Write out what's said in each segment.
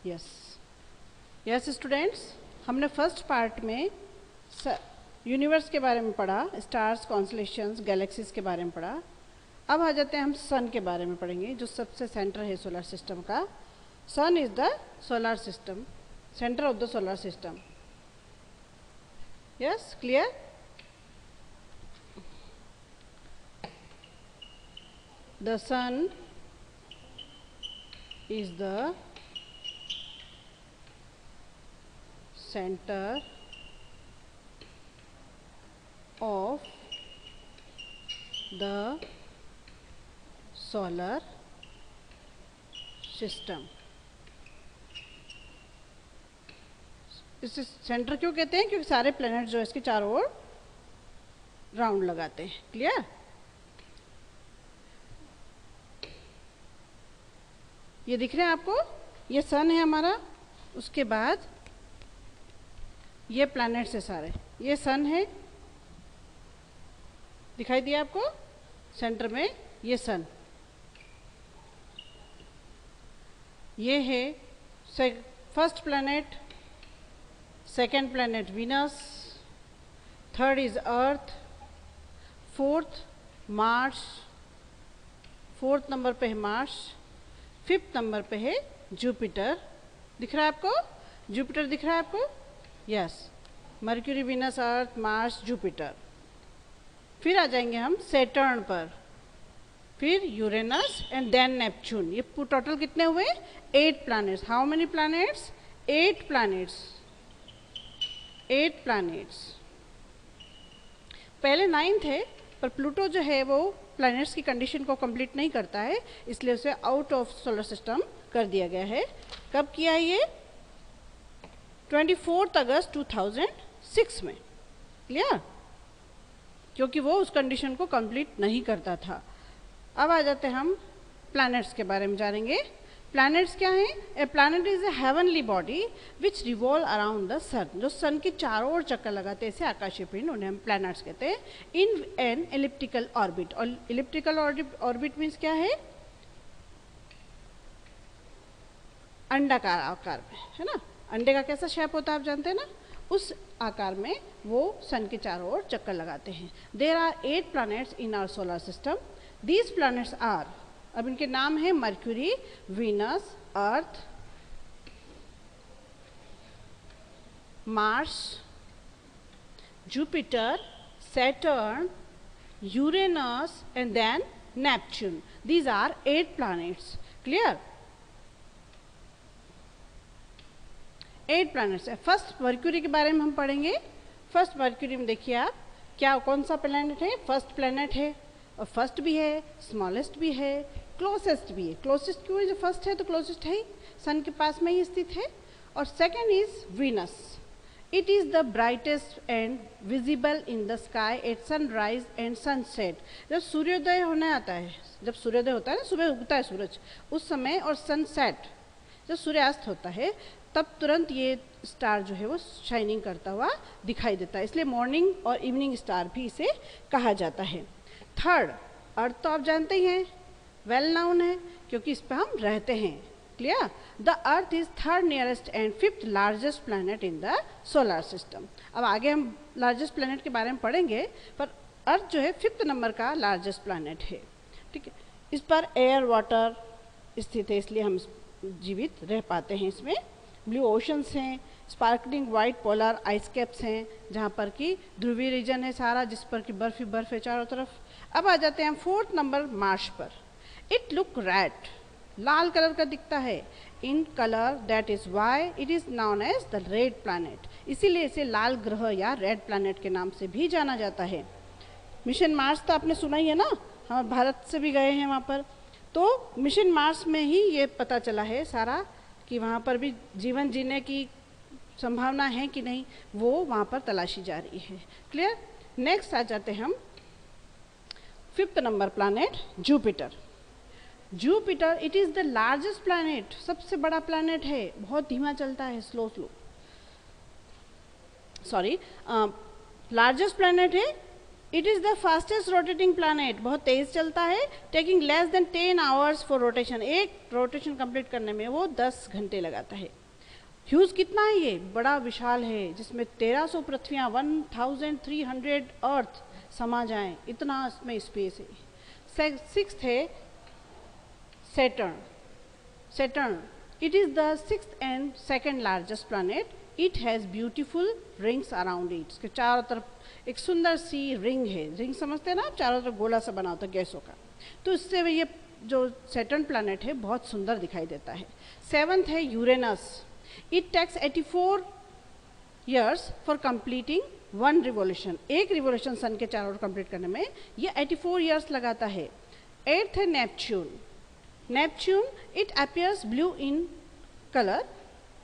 Yes yes students, हमने first part में universe के बारे में पढ़ा, स्टार्स, कॉन्स्टलेशंस, गैलेक्सीज के बारे में पढ़ा। अब आ जाते हैं हम सन के बारे में पढ़ेंगे, जो सबसे सेंटर है सोलर सिस्टम का। Sun is the solar system, centre of the solar system. Yes, clear? The sun is the center of the solar system. इसे सेंटर क्यों कहते हैं? क्योंकि सारे प्लैनेट जो है इसके चारों ओर राउंड लगाते हैं। क्लियर? ये दिख रहे हैं आपको? ये सन है हमारा, उसके बाद ये प्लैनेट्स है सारे। ये सन है, दिखाई दिया आपको? सेंटर में ये सन। ये है first planet, second planet Venus, third is earth, fourth Mars, fourth number पे है मार्स, फिफ्थ नंबर पे है जुपिटर। दिख रहा है आपको? जुपिटर दिख रहा है आपको? Yes, mercury, Venus, Earth, Mars, Jupiter. फिर आ जाएंगे हम सैटर्न पर, फिर यूरेनस एंड देन नेपच्यून। ये टोटल कितने हुए? 8 planets. How many planets? 8 planets. 8 planets. पहले 9 थे, पर प्लूटो जो है वो प्लैनेट्स की कंडीशन को कंप्लीट नहीं करता है, इसलिए उसे आउट ऑफ सोलर सिस्टम कर दिया गया है। कब किया है ये? 24 अगस्त 2006 में। क्लियर? क्योंकि वो उस कंडीशन को कंप्लीट नहीं करता था। अब आ जाते हैं हम प्लैनेट्स के बारे में जानेंगे। प्लैनेट्स क्या हैं? A planet is a heavenly body which revolve around the sun. जो सन के चारों ओर चक्कर लगाते हैं, ऐसे आकाशीय पिंड, उन्हें हम प्लैनेट्स कहते हैं। In an elliptical orbit. और एलिप्टिकल ऑर्बिट मीन्स क्या है? अंडाकार आकार में, है ना? अंडे का कैसा शेप होता है आप जानते हैं ना? उस आकार में वो सन के चारों ओर चक्कर लगाते हैं। There are 8 planets in our solar system. These planets are, अब इनके नाम है Mercury, Venus, Earth, Mars, Jupiter, Saturn, Uranus and then Neptune. These are 8 planets. Clear? 8 planets है। फर्स्ट मर्क्यूरी के बारे में हम पढ़ेंगे। फर्स्ट मर्क्यूरी में देखिए आप, क्या कौन सा प्लैनेट है? फर्स्ट प्लैनेट है, और फर्स्ट भी है, स्मॉलेस्ट भी है, क्लोजेस्ट भी है। क्लोजेस्ट क्यों है? जो फर्स्ट है तो क्लोजेस्ट है ही, सन के पास में ही स्थित है। और second is Venus. It is the brightest and visible in the sky at sunrise and sunset. जब सूर्योदय होने आता है, जब सूर्योदय होता है ना, सुबह उगता है सूरज, उस समय, और सनसेट जब सूर्यास्त होता है, तब तुरंत ये स्टार जो है वो शाइनिंग करता हुआ दिखाई देता है। इसलिए मॉर्निंग और इवनिंग स्टार भी इसे कहा जाता है। थर्ड, अर्थ तो आप जानते ही हैं, वेल नाउन है, क्योंकि इस पर हम रहते हैं। Clear? The earth is third nearest and fifth largest planet in the solar system. अब आगे हम लार्जेस्ट प्लैनेट के बारे में पढ़ेंगे, पर अर्थ जो है 5th नंबर का लार्जेस्ट प्लैनेट है। ठीक है? इस पर एयर, वाटर स्थित है, इसलिए हम जीवित रह पाते हैं। इसमें ब्लू ओशंस हैं, sparkling white polar ice caps हैं, जहाँ पर कि ध्रुवीय रीजन है सारा, जिस पर कि बर्फ ही बर्फ है चारों तरफ। अब आ जाते हैं हम 4th नंबर मार्स पर। इट लुक रेड, लाल कलर का दिखता है। In colour, that is why it is known as the red planet. इसीलिए इसे लाल ग्रह या रेड प्लैनेट के नाम से भी जाना जाता है। मिशन मार्स तो आपने सुना ही है ना, हम भारत से भी गए हैं वहाँ पर। तो मिशन मार्स में ही ये पता चला है सारा कि वहाँ पर भी जीवन जीने की संभावना है कि नहीं, वो वहाँ पर तलाशी जा रही है। क्लियर? नेक्स्ट आ जाते हैं हम 5th number planet, Jupiter. Jupiter, it is the largest planet, सबसे बड़ा प्लैनेट है। बहुत धीमा चलता है, स्लो लार्जेस्ट प्लैनेट है। It is the fastest rotating planet, बहुत तेज चलता है, taking less than 10 hours for rotation, एक रोटेशन कंप्लीट करने में वो 10 घंटे लगाता है। ह्यूज कितना है ये, बड़ा विशाल है, जिसमें 1300 पृथ्वियाँ 1300 अर्थ समा जाएं, इतना इसमें स्पेस है। सिक्स्थ है Saturn, it is the sixth and second largest planet, it has beautiful rings around it, इसके चारों तरफ एक सुंदर सी रिंग है, रिंग समझते हैं ना, चारों तरफ गोला सा बना होता है गैसों का, तो इससे ये जो सैटर्न प्लैनेट है बहुत सुंदर दिखाई देता है। सेवंथ है Uranus, it takes 84 years for completing 1 revolution, एक रिवोल्यूशन सन के चारों ओर कंप्लीट करने में ये 84 ईयर्स लगाता है। एट्थ है Neptune, it appears blue in colour,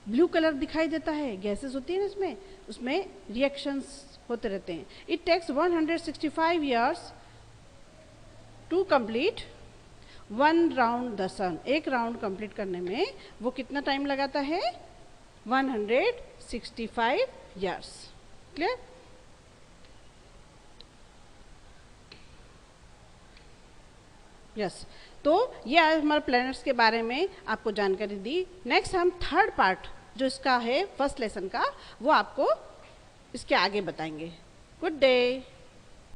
blue colour दिखाई देता है, गैसेस होती है ना इसमें, उसमें रिएक्शंस होते रहते हैं। It takes 165 years to complete 1 round the sun, एक राउंड कंप्लीट करने में वो कितना टाइम लगाता है, 165 ईयर्स। क्लियर? यस, तो ये आज हमारे प्लैनेट्स के बारे में आपको जानकारी दी। नेक्स्ट हम थर्ड पार्ट जो इसका है फर्स्ट लेसन का, वो आपको इसके आगे बताएंगे। Good day.